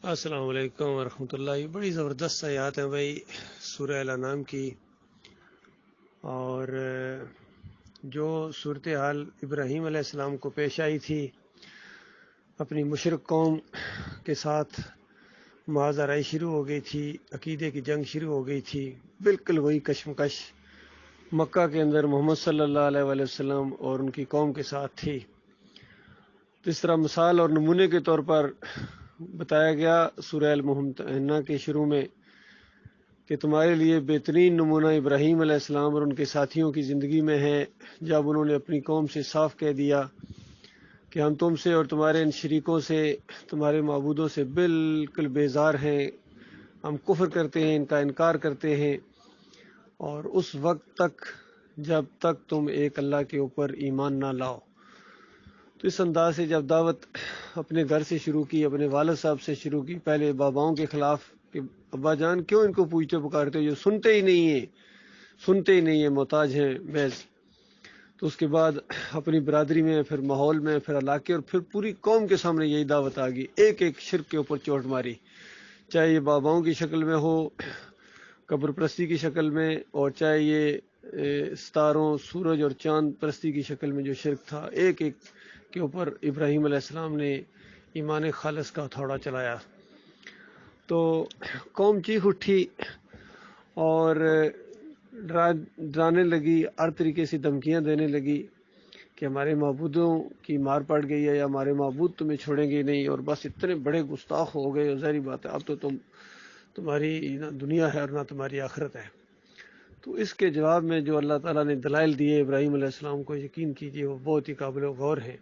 السلام علیکم ورحمۃ اللہ. بڑی زبردست آیات ہیں بھائی سورہ الانعام کی. اور جو صورتحال ابراہیم علیہ السلام کو پیش آئی تھی اپنی مشرک قوم کے ساتھ، معاذ آرائی شروع ہو گئی تھی، عقیدے کی جنگ شروع ہو گئی تھی، بالکل وہی کشمکش مکہ کے اندر محمد صلی اللہ علیہ وآلہ وسلم اور ان کی قوم کے ساتھ تھی. تو اس طرح مثال اور نمونے کے طور پر بتایا گیا سورہ الممتحنہ کے شروع میں کہ تمہارے لیے بہترین نمونہ ابراہیم علیہ السلام اور ان کے ساتھیوں کی زندگی میں ہے، جب انہوں نے اپنی قوم سے صاف کہہ دیا کہ ہم تم سے اور تمہارے ان شریکوں سے، تمہارے معبودوں سے بالکل بیزار ہیں، ہم کفر کرتے ہیں، ان کا انکار کرتے ہیں، اور اس وقت تک جب تک تم ایک اللہ کے اوپر ایمان نہ لاؤ. تو اس انداز سے جب دعوت اپنے گھر سے شروع کی، اپنے والد صاحب سے شروع کی، پہلے باباؤں کے خلاف کہ ابا جان کیوں ان کو پوچھتے پکارتے ہو، یہ سنتے ہی نہیں ہیں، محتاج ہیں محض. تو اس کے بعد اپنی برادری میں، پھر ماحول میں، پھر علاقے، اور پھر پوری قوم کے سامنے یہی دعوت آ گئی، ایک ایک شرک کے اوپر چوٹ ماری، چاہے یہ باباؤں کی شکل میں ہو، قبر پرستی کی شکل میں، اور چاہے یہ ستاروں، سورج اور چاند پرستی کی شکل میں جو شرک تھا، ایک ایک کے اوپر ابراہیم علیہ السلام نے ایمان خالص کا ہتھوڑا چلایا. تو قوم چیخ اٹھی اور ڈرانے لگی، ہر طریقے سے دھمکیاں دینے لگی کہ ہمارے معبودوں کی مار پڑ گئی ہے، یا ہمارے معبود تمہیں چھوڑیں گے نہیں، اور بس اتنے بڑے گستاخ ہو گئے، اور ظاہری بات ہے اب تو تمہاری نہ دنیا ہے اور نہ تمہاری آخرت ہے. تو اس کے جواب میں جو اللہ تعالیٰ نے دلائل دیے ابراہیم علیہ السلام کو، یقین کیجیے وہ بہت ہی قابل غور ہیں،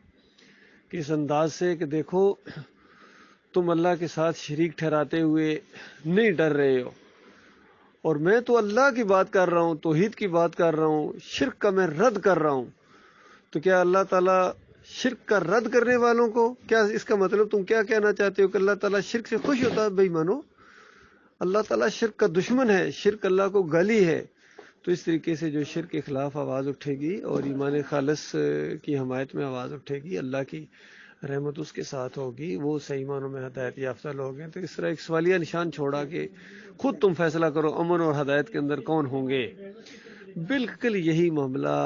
کہ اس انداز سے کہ دیکھو تم اللہ کے ساتھ شریک ٹھہراتے ہوئے نہیں ڈر رہے ہو، اور میں تو اللہ کی بات کر رہا ہوں، توحید کی بات کر رہا ہوں، شرک کا میں رد کر رہا ہوں. تو کیا اللہ تعالیٰ شرک کا رد کرنے والوں کو، کیا اس کا مطلب تم کیا کہنا چاہتے ہو کہ اللہ تعالیٰ شرک سے خوش ہوتا ہے؟ بھائی مانو، اللہ تعالیٰ شرک کا دشمن ہے، شرک اللہ کو گالی ہے. تو اس طریقے سے جو شرک کے خلاف آواز اٹھے گی اور ایمان خالص کی حمایت میں آواز اٹھے گی، اللہ کی رحمت اس کے ساتھ ہوگی، وہ صحیح معنوں میں ہدایت یافتہ لوگ ہیں. تو اس طرح ایک سوالیہ نشان چھوڑا کہ خود تم فیصلہ کرو امن اور ہدایت کے اندر کون ہوں گے. بالکل یہی معاملہ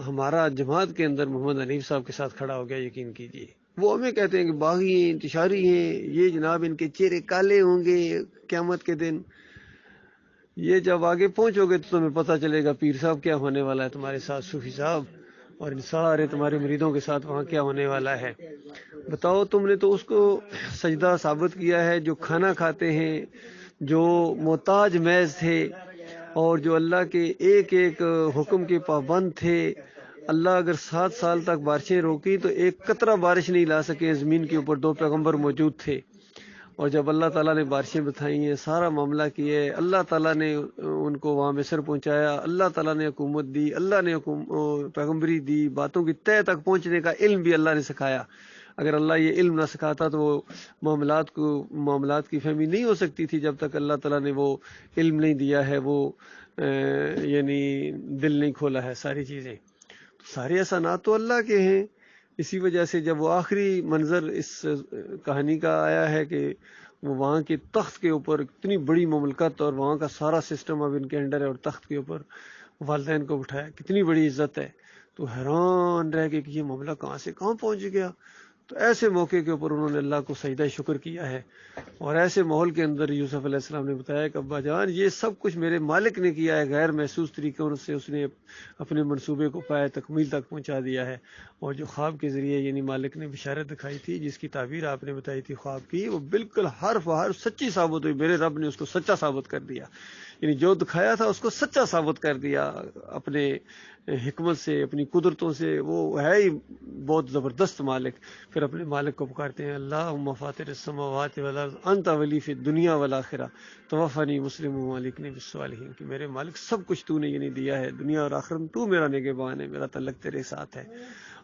ہمارا جماعت کے اندر محمد حنیف صاحب کے ساتھ کھڑا ہو گیا. یقین کیجیے وہ ہمیں کہتے ہیں کہ باغی ہیں، انتشاری ہیں، یہ جناب ان کے چہرے کالے ہوں گے قیامت کے دن. یہ جب آگے پہنچو گے تو تمہیں پتہ چلے گا پیر صاحب کیا ہونے والا ہے تمہارے ساتھ، صوفی صاحب اور ان سارے تمہارے مریدوں کے ساتھ وہاں کیا ہونے والا ہے. بتاؤ، تم نے تو اس کو سجدہ ثابت کیا ہے جو کھانا کھاتے ہیں، جو محتاج محض تھے، اور جو اللہ کے ایک ایک حکم کے پابند تھے. اللہ اگر 7 سال تک بارشیں روکی تو ایک قطرہ بارش نہیں لا سکے زمین کے اوپر، 2 پیغمبر موجود تھے. اور جب اللہ تعالیٰ نے بارشیں بتائی ہیں، سارا معاملہ کیا ہے، اللہ تعالیٰ نے ان کو وہاں مصر پہنچایا، اللہ تعالیٰ نے حکومت دی، اللہ نے پیغمبری دی، باتوں کی تہہ تک پہنچنے کا علم بھی اللہ نے سکھایا. اگر اللہ یہ علم نہ سکھاتا تو وہ معاملات کی فہمی نہیں ہو سکتی تھی جب تک اللہ تعالیٰ نے وہ علم نہیں دیا ہے، وہ یعنی دل نہیں کھولا ہے. ساری چیزیں، سارے احسانات تو اللہ کے ہیں. اسی وجہ سے جب وہ آخری منظر اس کہانی کا آیا ہے کہ وہ وہاں کے تخت کے اوپر اتنی بڑی مملکت اور وہاں کا سارا سسٹم اب ان کے انڈر ہے، اور تخت کے اوپر والدین کو بٹھایا، کتنی بڑی عزت ہے. تو حیران رہ گئے کہ یہ معاملہ کہاں سے کہاں پہنچ گیا. تو ایسے موقع کے اوپر انہوں نے اللہ کو سجدہ شکر کیا ہے. اور ایسے ماحول کے اندر یوسف علیہ السلام نے بتایا کہ ابا جان یہ سب کچھ میرے مالک نے کیا ہے، غیر محسوس طریقے سے اس نے اپنے منصوبے کو پائے تکمیل تک پہنچا دیا ہے. اور جو خواب کے ذریعے یعنی مالک نے بشارت دکھائی تھی، جس کی تعبیر آپ نے بتائی تھی خواب کی، وہ بالکل حرف سچی ثابت ہوئی. میرے رب نے اس کو سچا ثابت کر دیا، یعنی جو دکھایا تھا اس کو سچا ثابت کر دیا اپنے حکمت سے، اپنی قدرتوں سے. وہ ہے ہی بہت زبردست مالک. پھر اپنے مالک کو پکارتے ہیں، اللہم فاطر السماوات والارض انت ولی فی الدنیا والآخرہ توفنی مسلم والحقنی بالصالحین، کہ میرے مالک سب کچھ تو نے یعنی دیا ہے، دنیا اور آخرت میں تو میرا نگہبان ہے، میرا تعلق تیرے ساتھ ہے.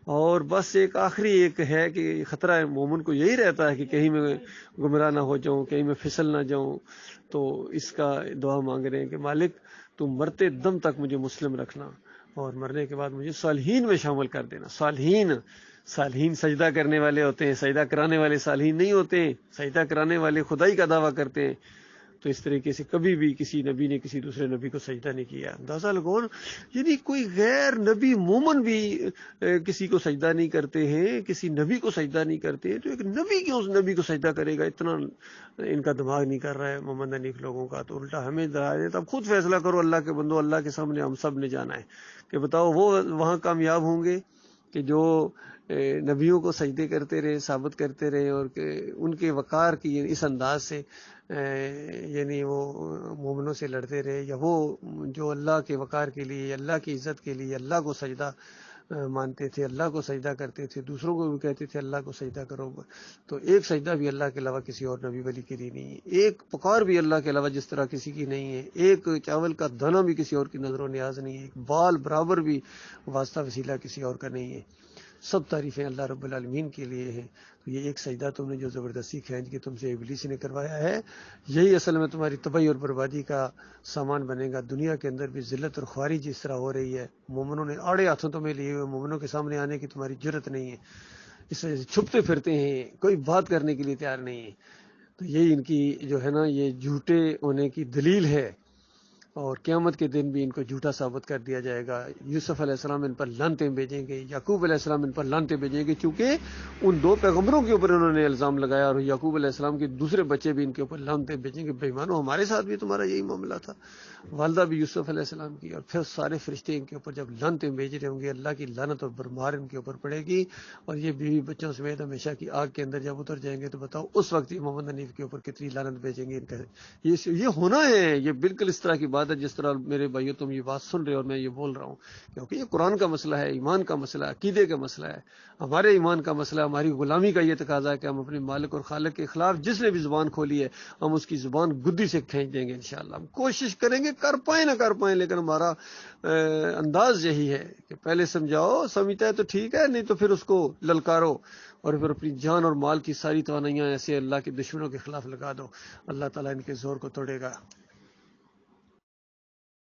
اور بس ایک آخری ایک ہے کہ خطرہ مومن کو یہی رہتا ہے کہ کہیں میں گمراہ نہ ہو جاؤں، کہیں میں پھسل نہ جاؤں. تو اس کا دعا مانگ رہے ہیں کہ مالک تو مرتے دم تک مجھے مسلم رکھنا، اور مرنے کے بعد مجھے صالحین میں شامل کر دینا. صالحین سجدہ کرنے والے ہوتے ہیں، سجدہ کرانے والے صالحین نہیں ہوتے ہیں، سجدہ کرانے والے خدائی کا دعویٰ کرتے ہیں۔ تو اس طریقے سے کبھی بھی کسی نبی نے کسی دوسرے نبی کو سجدہ نہیں کیا۔ اندازہ لگاؤ، یعنی کوئی غیر نبی مومن بھی کسی کو سجدہ نہیں کرتے ہیں، کسی نبی کو سجدہ نہیں کرتے ہیں، تو ایک نبی کیوں اس نبی کو سجدہ کرے گا؟ اتنا ان کا دماغ نہیں کر رہا ہے محمد حنیف لوگوں کا۔ تو الٹا ہمیں ڈرا تب خود فیصلہ کرو اللہ کے بندو، اللہ کے سامنے ہم سب نے جانا ہے کہ بتاؤ وہ وہاں کامیاب ہوں گے کہ جو نبیوں کو سجدے کرتے رہے، ثابت کرتے رہے، اور کہ ان کے وقار کی اس انداز سے یعنی وہ مومنوں سے لڑتے رہے، یا وہ جو اللہ کے وقار کے لیے، اللہ کی عزت کے لیے اللہ کو سجدہ مانتے تھے، اللہ کو سجدہ کرتے تھے، دوسروں کو بھی کہتے تھے اللہ کو سجدہ کرو۔ تو ایک سجدہ بھی اللہ کے علاوہ کسی اور نبی ولی کے لیے نہیں ہے، ایک پکار بھی اللہ کے علاوہ جس طرح کسی کی نہیں ہے، ایک چاول کا دانہ بھی کسی اور کی نظر و نیاز نہیں ہے، ایک بال برابر بھی واسطہ وسیلہ کسی اور کا نہیں ہے۔ سب تعریفیں اللہ رب العالمین کے لیے ہیں۔ تو یہ ایک سجدہ تم نے جو زبردستی کھینچ کے تم سے ابلیس نے کروایا ہے، یہی اصل میں تمہاری تباہی اور بربادی کا سامان بنے گا۔ دنیا کے اندر بھی ذلت اور خواری جس طرح ہو رہی ہے، مومنوں نے آڑے ہاتھوں تمہیں لیے ہوئے، مومنوں کے سامنے آنے کی تمہاری جرت نہیں ہے، اس وجہ سے چھپتے پھرتے ہیں، کوئی بات کرنے کے لیے تیار نہیں ہے۔ تو یہی ان کی جو ہے نا یہ جھوٹے ہونے کی دلیل ہے، اور قیامت کے دن بھی ان کو جھوٹا ثابت کر دیا جائے گا۔ یوسف علیہ السلام ان پر لعنتیں بھیجیں گے، یعقوب علیہ السلام ان پر لعنتیں بھیجیں گے، چونکہ ان دو پیغمبروں کے اوپر انہوں نے الزام لگایا، اور یعقوب علیہ السلام کے دوسرے بچے بھی ان کے اوپر لعنتیں بھیجیں گے، بے ایمانو ہمارے ساتھ بھی تمہارا یہی معاملہ تھا۔ والدہ بھی یوسف علیہ السلام کی، اور پھر سارے فرشتے ان کے اوپر جب لعنتیں بھیج رہے ہوں گے، اللہ کی لعنت اور برمار ان کے اوپر پڑے گی، اور یہ بیوی بچوں سمیت ہمیشہ کی آگ کے اندر جب اتر جائیں گے تو بتاؤ اس وقت یہ محمد حنیف کے اوپر کتنی لعنت بھیجیں گے ان کا۔ یہ ہونا ہے، یہ بالکل اس طرح کی بات ہے جس طرح میرے بھائیو تم یہ بات سن رہے ہو اور میں یہ بول رہا ہوں، کیونکہ یہ قرآن کا مسئلہ ہے، ایمان کا مسئلہ ہے، عقیدے کا مسئلہ ہے، ہمارے ایمان کا مسئلہ ہے، ہماری غلامی کا یہ تقاضا ہے کہ ہم اپنے مالک اور خالق کے خلاف جس نے بھی زبان کھولی ہے ہم اس کی زبان گدی سے کھینچ دیں گے انشاءاللہ۔ ہم کوشش کریں گے، کر پائیں نہ کر پائیں، لیکن ہمارا انداز یہی ہے کہ پہلے سمجھاؤ، سمجھتا ہے تو ٹھیک ہے، نہیں تو پھر اس کو للکارو، اور پھر اپنی جان اور مال کی ساری توانائیاں ایسے اللہ کے دشمنوں کے خلاف لگا دو، اللہ تعالیٰ ان کے زور کو توڑے گا۔